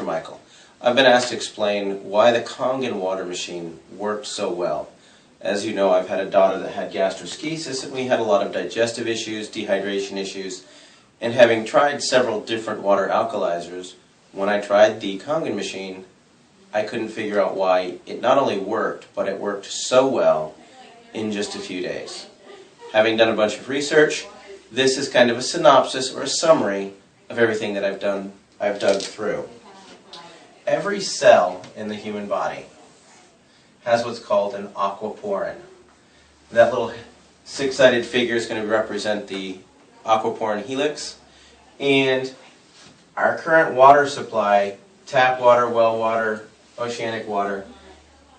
Michael. I've been asked to explain why the Kangen water machine worked so well. As you know, I've had a daughter that had gastroschisis, and we had a lot of digestive issues, dehydration issues, and having tried several different water alkalizers, when I tried the Kangen machine, I couldn't figure out why it not only worked, but it worked so well in just a few days. Having done a bunch of research, this is kind of a synopsis or a summary of everything that I've dug through. Every cell in the human body has what's called an aquaporin. That little six-sided figure is going to represent the aquaporin helix, and our current water supply, tap water, well water, oceanic water,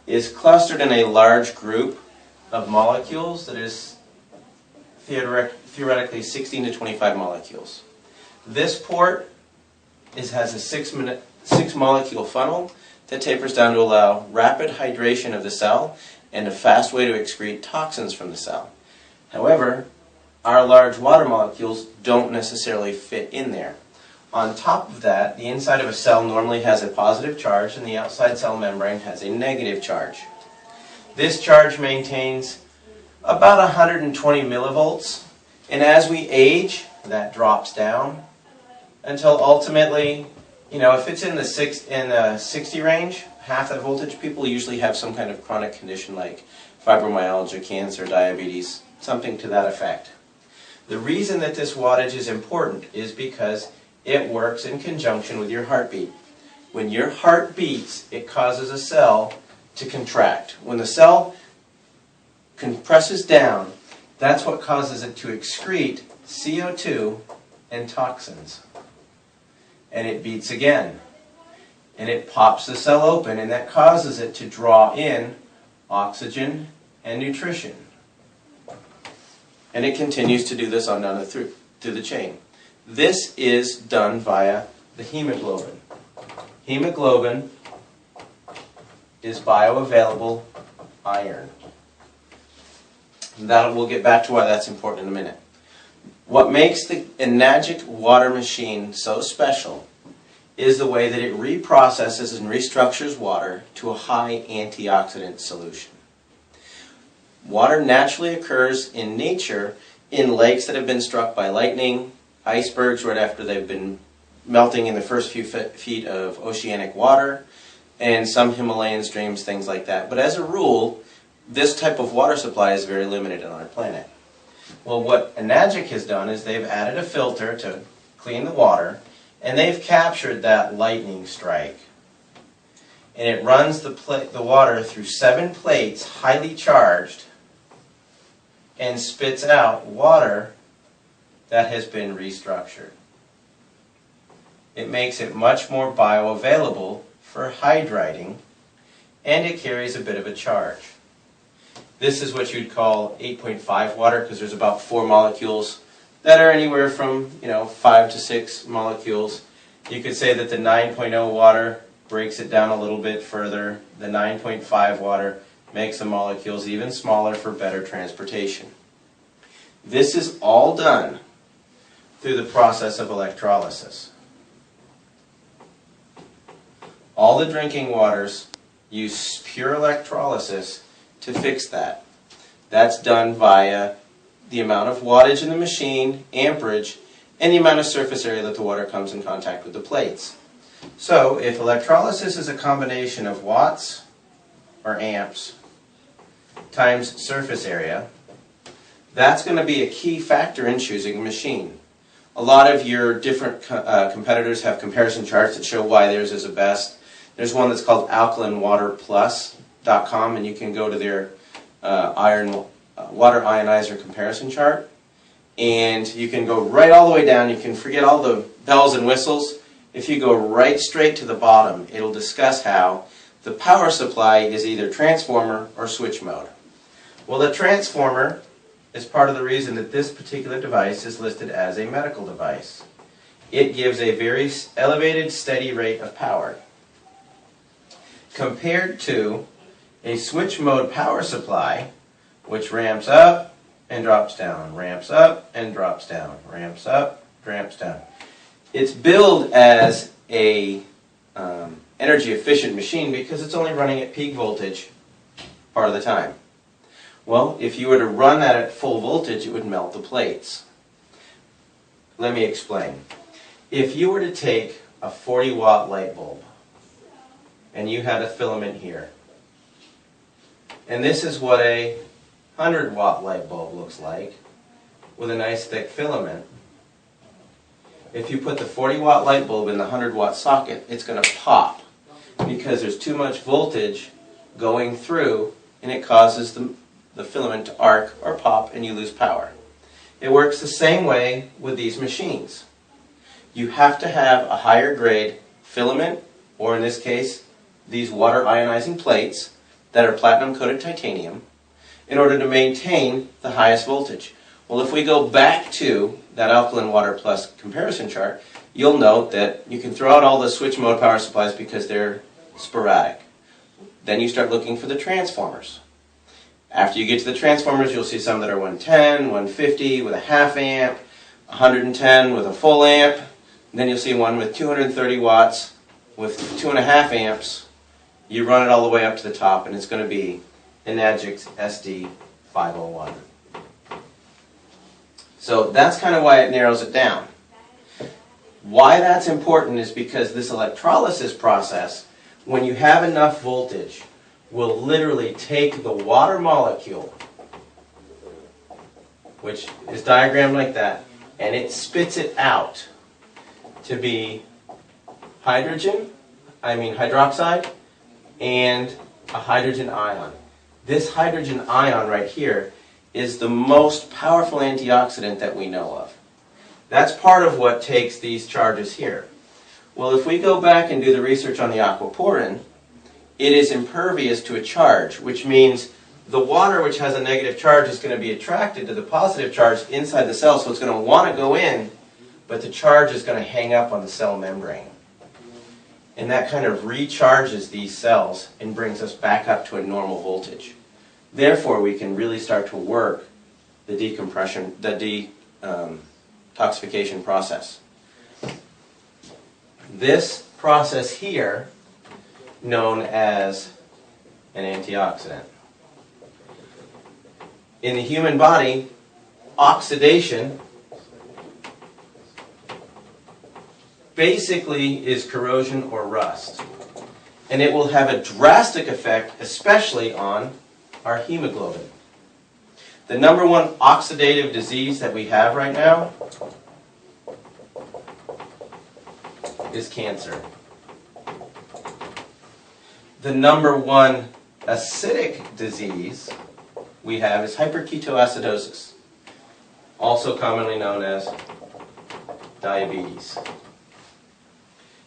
is clustered in a large group of molecules that is theoretically 16 to 25 molecules. This port has a six molecule funnel that tapers down to allow rapid hydration of the cell and a fast way to excrete toxins from the cell. However, our large water molecules don't necessarily fit in there. On top of that, the inside of a cell normally has a positive charge and the outside cell membrane has a negative charge. This charge maintains about 120 millivolts, and as we age, that drops down until ultimately, if it's in the 60 range, half that voltage, people usually have some kind of chronic condition like fibromyalgia, cancer, diabetes, something to that effect. The reason that this wattage is important is because it works in conjunction with your heartbeat. When your heart beats, it causes a cell to contract. When the cell compresses down, that's what causes it to excrete CO2 and toxins. And it beats again. And it pops the cell open, and that causes it to draw in oxygen and nutrition. And it continues to do this on down through the chain. This is done via the hemoglobin. Hemoglobin is bioavailable iron. We'll get back to why that's important in a minute. What makes the Enagic water machine so special is the way that it reprocesses and restructures water to a high antioxidant solution. Water naturally occurs in nature in lakes that have been struck by lightning, icebergs right after they've been melting in the first few feet of oceanic water, and some Himalayan streams, things like that. But as a rule, this type of water supply is very limited on our planet. Well, what Enagic has done is they've added a filter to clean the water, and they've captured that lightning strike. And it runs the water through 7 plates, highly charged, and spits out water that has been restructured. It makes it much more bioavailable for hydrating, and it carries a bit of a charge. This is what you'd call 8.5 water, because there's about 4 molecules that are anywhere from 5 to 6 molecules. You could say that the 9.0 water breaks it down a little bit further. The 9.5 water makes the molecules even smaller for better transportation. This is all done through the process of electrolysis. All the drinking waters use pure electrolysis to fix that. That's done via the amount of wattage in the machine, amperage, and the amount of surface area that the water comes in contact with the plates. So if electrolysis is a combination of watts or amps times surface area, that's going to be a key factor in choosing a machine. A lot of your different competitors have comparison charts that show why theirs is the best. There's one that's called alkalinwaterplus.com, and you can go to their water ionizer comparison chart, and you can go right all the way down. You can forget all the bells and whistles. If you go right straight to the bottom, it'll discuss how the power supply is either transformer or switch mode. Well, the transformer is part of the reason that this particular device is listed as a medical device. It gives a very elevated, steady rate of power, compared to a switch mode power supply, which ramps up and drops down, ramps up and drops down, ramps up, ramps down. It's billed as a energy efficient machine because it's only running at peak voltage part of the time. Well, if you were to run that at full voltage, it would melt the plates. Let me explain. If you were to take a 40-watt light bulb and you had a filament here, and this is what a 100-watt light bulb looks like with a nice thick filament. If you put the 40-watt light bulb in the 100-watt socket, it's going to pop because there's too much voltage going through and it causes the filament to arc or pop and you lose power. It works the same way with these machines. You have to have a higher grade filament, or in this case, these water ionizing plates that are platinum coated titanium, in order to maintain the highest voltage. Well, if we go back to that alkaline water plus comparison chart, you'll note that you can throw out all the switch mode power supplies because they're sporadic. Then you start looking for the transformers. After you get to the transformers, you'll see some that are 110, 150 with a half amp, 110 with a full amp. And then you'll see one with 230 watts with 2.5 amps. You run it all the way up to the top and it's going to be Enagic SD501. So that's kind of why it narrows it down. Why that's important is because this electrolysis process, when you have enough voltage, will literally take the water molecule, which is diagrammed like that, and it spits it out to be hydroxide, and a hydrogen ion. This hydrogen ion right here is the most powerful antioxidant that we know of. That's part of what takes these charges here. Well, if we go back and do the research on the aquaporin, it is impervious to a charge, which means the water which has a negative charge is going to be attracted to the positive charge inside the cell, so it's going to want to go in, but the charge is going to hang up on the cell membrane. And that kind of recharges these cells and brings us back up to a normal voltage. Therefore, we can really start to work the detoxification process. This process here, known as an antioxidant. In the human body, oxidation basically is corrosion or rust. And it will have a drastic effect, especially on our hemoglobin. The number one oxidative disease that we have right now is cancer. The number one acidic disease we have is hyperketoacidosis, also commonly known as diabetes.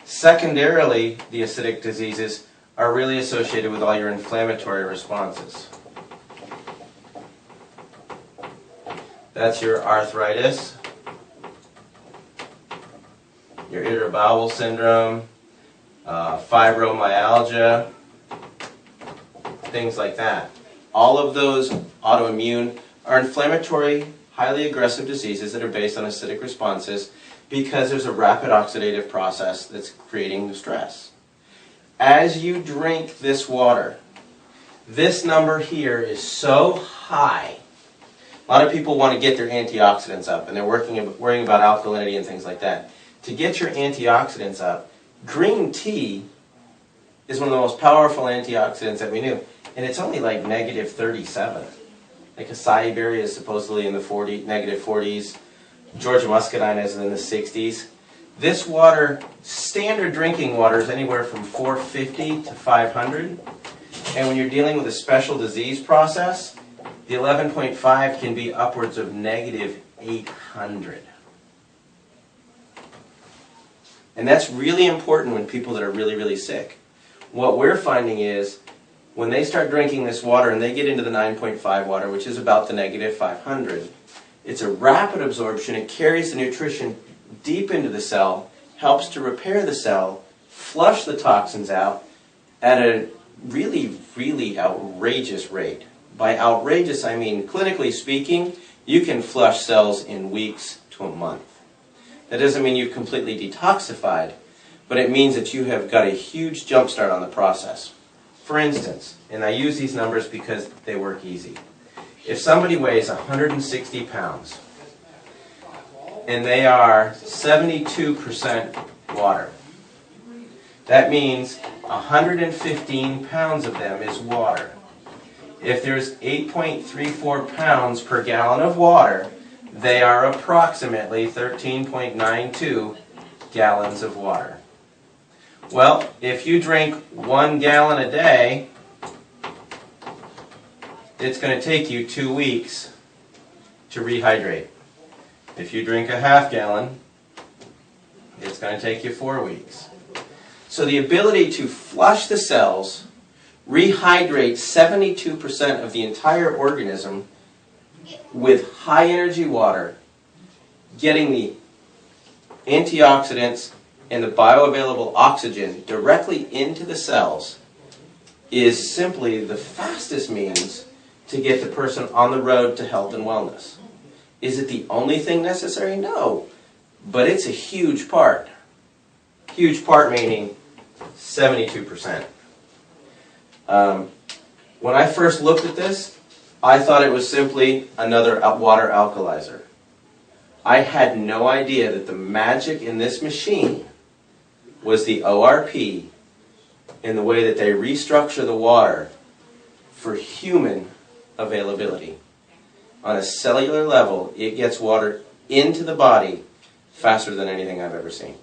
Secondarily, the acidic diseases are really associated with all your inflammatory responses. That's your arthritis, your irritable bowel syndrome, fibromyalgia, things like that. All of those autoimmune are inflammatory, highly aggressive diseases that are based on acidic responses because there's a rapid oxidative process that's creating the stress. As you drink this water, this number here is so high. A lot of people want to get their antioxidants up, and they're worrying about alkalinity and things like that. To get your antioxidants up, green tea is one of the most powerful antioxidants that we knew. And it's only like negative 37. Like acai berry is supposedly in the negative 40s. Georgia muscadine is in the 60s. This water, standard drinking water, is anywhere from 450 to 500. And when you're dealing with a special disease process, the 11.5 can be upwards of negative 800. And that's really important when people that are really, really sick. What we're finding is when they start drinking this water and they get into the 9.5 water, which is about the negative 500, it's a rapid absorption. It carries the nutrition deep into the cell, helps to repair the cell, flush the toxins out at a really, really outrageous rate. By outrageous, I mean, clinically speaking, you can flush cells in weeks to a month. That doesn't mean you've completely detoxified, but it means that you have got a huge jump start on the process. For instance, and I use these numbers because they work easy. If somebody weighs 160 pounds and they are 72% water, that means 115 pounds of them is water. If there's 8.34 pounds per gallon of water, they are approximately 13.92 gallons of water. Well, if you drink 1 gallon a day, it's going to take you 2 weeks to rehydrate. If you drink a half gallon, it's going to take you 4 weeks. So the ability to flush the cells, rehydrate 72% of the entire organism with high energy water, getting the antioxidants and the bioavailable oxygen directly into the cells, is simply the fastest means to get the person on the road to health and wellness. Is it the only thing necessary? No. But it's a huge part. Huge part meaning 72%. When I first looked at this, I thought it was simply another water alkalizer. I had no idea that the magic in this machine was the ORP in the way that they restructure the water for human availability. On a cellular level, it gets water into the body faster than anything I've ever seen.